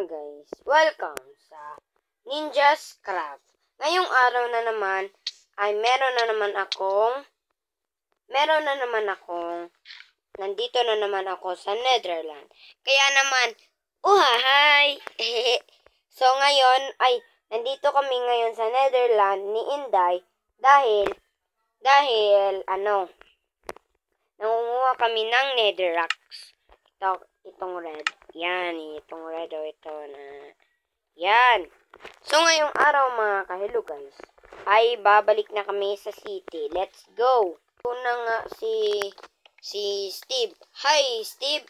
guys, welcome sa Ninja's Craft. Ngayong araw na naman ay meron na naman akong nandito na naman ako sa Netherland. Kaya naman, uhahay! So ngayon ay nandito kami ngayon sa Netherland ni Inday dahil nangunguha kami ng netherracks. Itong red. Yan, itong red o ito na. Yan. So, ngayong araw mga kahilo guys, ay babalik na kami sa city. Let's go. Una nga si Steve. Hi, Steve.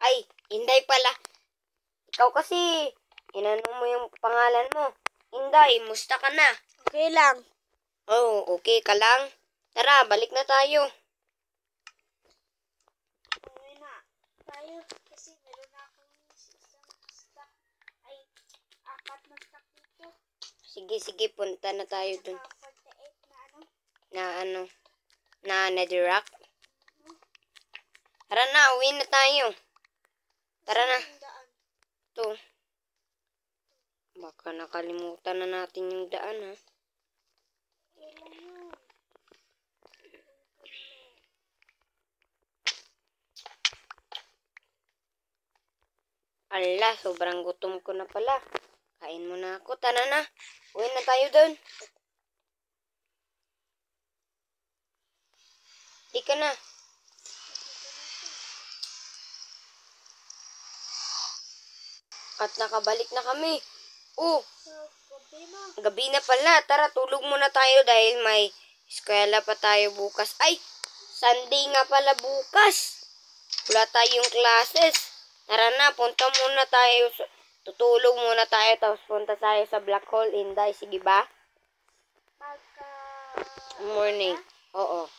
Ay, Inday pala. Ikaw kasi, inano mo yung pangalan mo. Inday, musta ka na? Okay lang. Oh, okay ka lang? Tara, balik na tayo. Okay na. Tayo kasi meron na akong isang stock. Ay, 4 na stock dito. Sige, punta na tayo dun. 48 na Na netherrack. Tara na, uwi na tayo. Tara na. Ito. Baka nakalimutan na natin yung daan, ha? Ala, sobrang gutom ko na pala. Kain muna ako. Tara na. Uwi na tayo dun. Di ka na. At nakabalik na kami. Oh, gabi na pala. Tara, tulog muna tayo dahil may eskwela pa tayo bukas. Ay, Sunday nga pala bukas. Wala tayong classes. Tara na, punta muna tayo. Tutulog muna tayo, tapos punta tayo sa Black Hole. Inday, sige ba? Morning. Oo.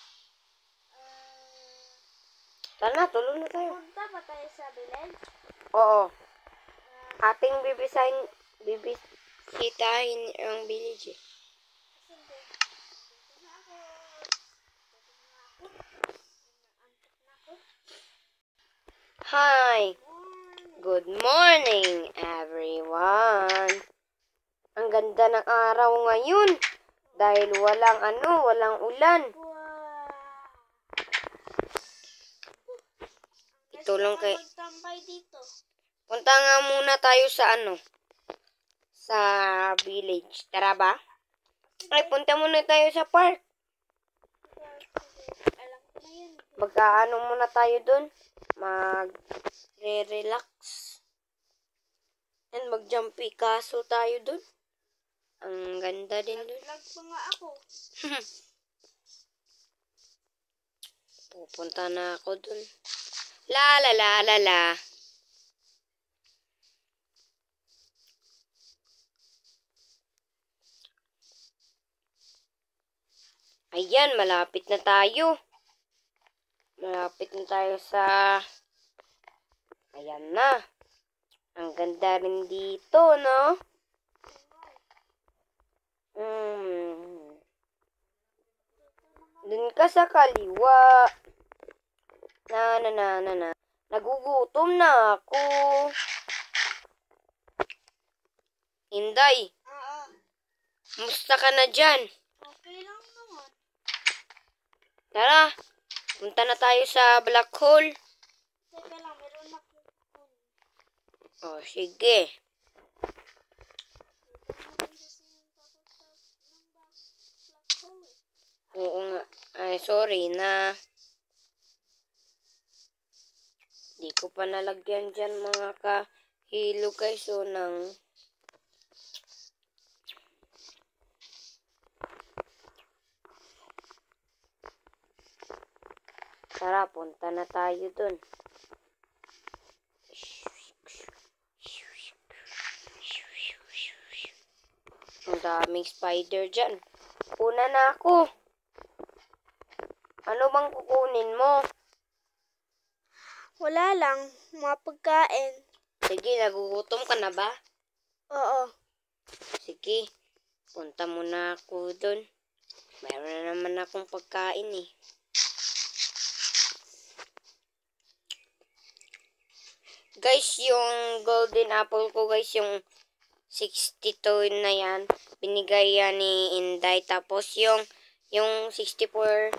Tara na, tulog na tayo. Punta pa tayo sa village? Oo. Ating bibisitahin ang village eh. Hi! Good morning, everyone! Ang ganda ng araw ngayon dahil walang ulan. Ito lang kay... Magtambay dito. Punta nga muna tayo sa village. Tara ba? Ay, punta muna tayo sa park. Alam ko na yun. Mag-aano muna tayo dun. Mag-relax. And mag-jumpy kaso tayo dun. Ang ganda din dun. Nag-vlog pa nga ako. Pupunta na ako dun. La la la la la. Ayan, malapit na tayo. Malapit na tayo sa... Ayan na. Ang ganda rin dito, no? Dun ka sa kaliwa. Na. Nagugutom na ako. Inday, musta ka na dyan? Okay lang naman. Tara, punta na tayo sa Black Hole. Teka lang, meron na akong Oh, sige. Oo nga. Ay, sorry na. Di ko pa nalagyan dyan mga kahilo guys. So, Tara, punta na tayo dun. Ang daming spider dyan. Una na ako. Ano bang kukunin mo? Wala lang, mga pagkain. Sige, nagugutom ka na ba? Oo. Sige, punta muna ako dun. Mayroon na naman akong pagkain eh. Guys, yung golden apple ko guys, yung 62 na yan, binigay yan ni Inday. Tapos yung 64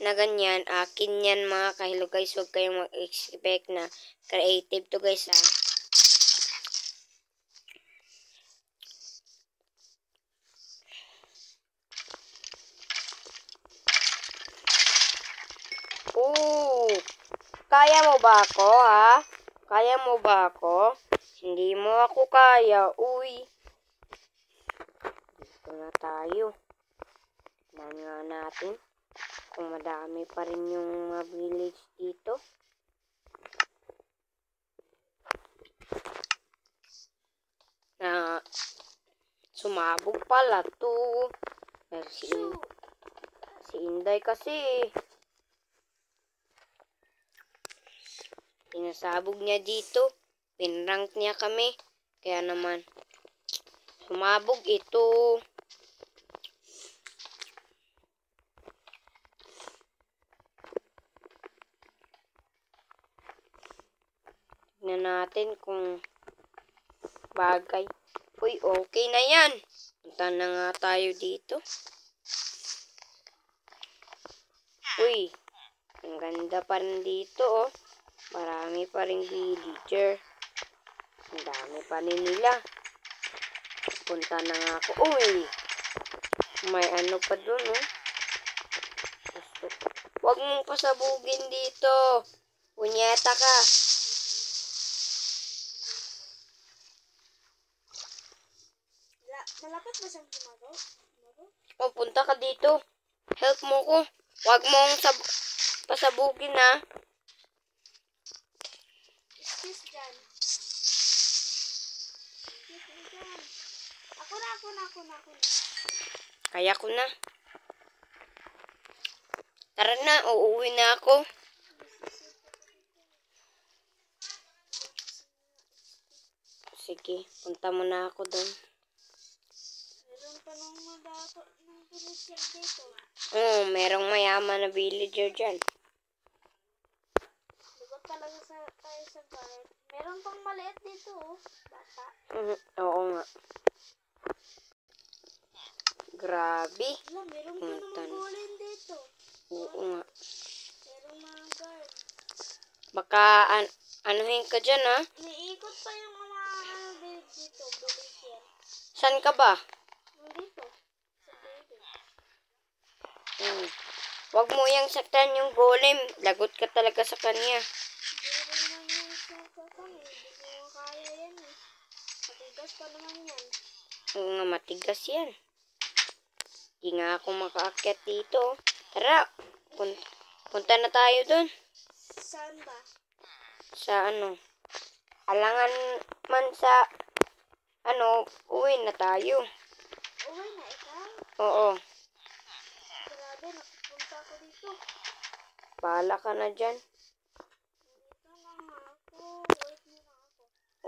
na ganyan, akin yan mga kahilo guys. Huwag kayong mag-expect na creative to guys ha. Kaya mo ba ako ha? Kaya mo ba ako? Hindi mo ako kaya, uy. Dito na tayo. Tignan nga natin kung madami pa rin yung mga village dito. Na sumabog pala to. Pero si Inday kasi sinasabog niya dito. Pinrank niya kami. Kaya naman sumabog ito. Tignan natin kung bagay. Uy, okay na yan. Punta na nga tayo dito. Uy, ang ganda pa rin dito, oh. Marami pa rin villager. Ang dami pa rin nila. Punta na nga ako. Uy, may ano pa dun, oh. Huwag mong pasabugin dito. Punyeta ka. Malapit ba siyang tumago? O, punta ka dito. Help mo ko. Huwag mong pasabugin, ha. Excuse dyan. Excuse dyan. Ako na. Kaya ko na. Tara na, uuwi na ako. Sige, punta mo na ako doon. Meron pa nung madato ng villager dito. Merong mayaman na villager dyan. Lugot talaga tayo sa bahay. Meron pang maliit dito, oh. Bata. Oo nga. Grabe. Wala, meron pa naman golem dito. Oo nga. Meron mga guard. Baka anuhin ka dyan, ha? Naiikot pa yung mga dito, villager. Saan ka ba? Nandito. Sa baby. Huwag mo yang saktan yung golem. Lagot ka talaga sa kanya. Meron naman yung saktan eh. Hindi mo kaya yan eh. Matigas pa naman yan. Oo nga, matigas yan. Hindi nga ako makaakyat dito. Tara, punta na tayo dun. Saan ba? Sa alangan man sa uwi na tayo. Uwi na ikaw? Oo, Grabe, napupunta ako dito. bahala ka na dyan. Dito lang ako. Wait mo na ako.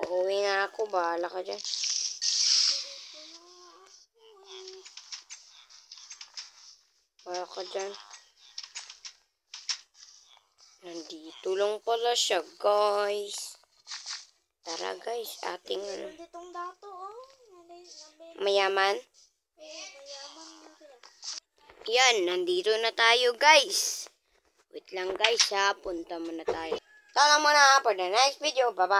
Uuwi na ako, bahala ka dyan. Dito na ako. Bahala ka dyan. Nandito lang pala siya, guys. Tara, guys, ating Meron ditong dato, oh. mayaman. Mayaman na kaya. Yan, nandito na tayo, guys. Wait lang, guys, ha. Punta muna tayo. Tala mo na for the next video. Bye-bye.